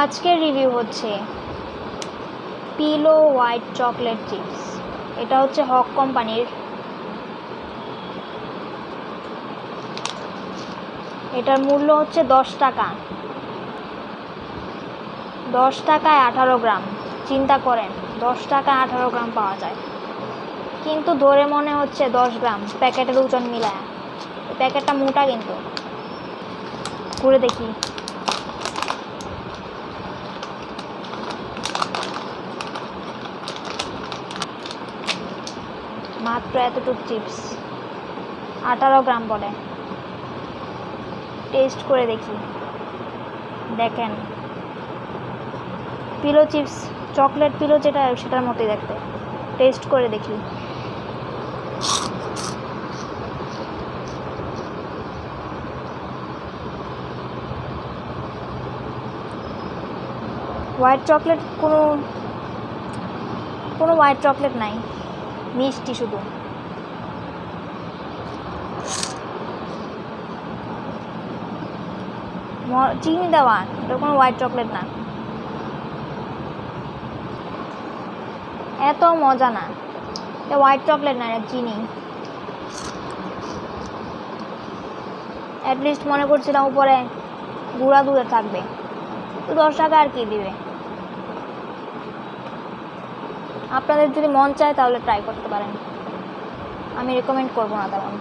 আজকের রিভিউ হচ্ছে pillow white chocolate chips. এটা হচ্ছে হক কোম্পানির। এটার মূল্য হচ্ছে 10 টাকা। 10 টাকায় 18 গ্রাম। চিন্তা করেন 10 টাকায় 18 গ্রাম পাওয়া যায়, কিন্তু ধরে মনে হচ্ছে 10 গ্রাম। প্যাকেটের ওজন মিলায় প্যাকেটটা মোটা, কিন্তু ঘুরে দেখি। মাত্র এতটুক চিপস 18 গ্রাম বলে। টেস্ট করে দেখি। দেখেন পিলো চিপস, চকলেট পিলো যেটা সেটার মতোই দেখতে। টেস্ট করে দেখি। হোয়াইট চকলেট কোনো হোয়াইট চকলেট নাই, মিষ্টি শুধু। চিনি দেওয়া, এটা কোনো হোয়াইট চকলেট না। এত মজা না, এটা হোয়াইট চকলেট না, এটা চিনি। অ্যাটলিস্ট মনে করছিলাম উপরে গুঁড়া দুধের থাকবে, তো 10 টাকা আর কি দিবে। আপনাদের যদি মন চায় তাহলে ট্রাই করতে পারেন, আমি রেকমেন্ড করবো না তেমন।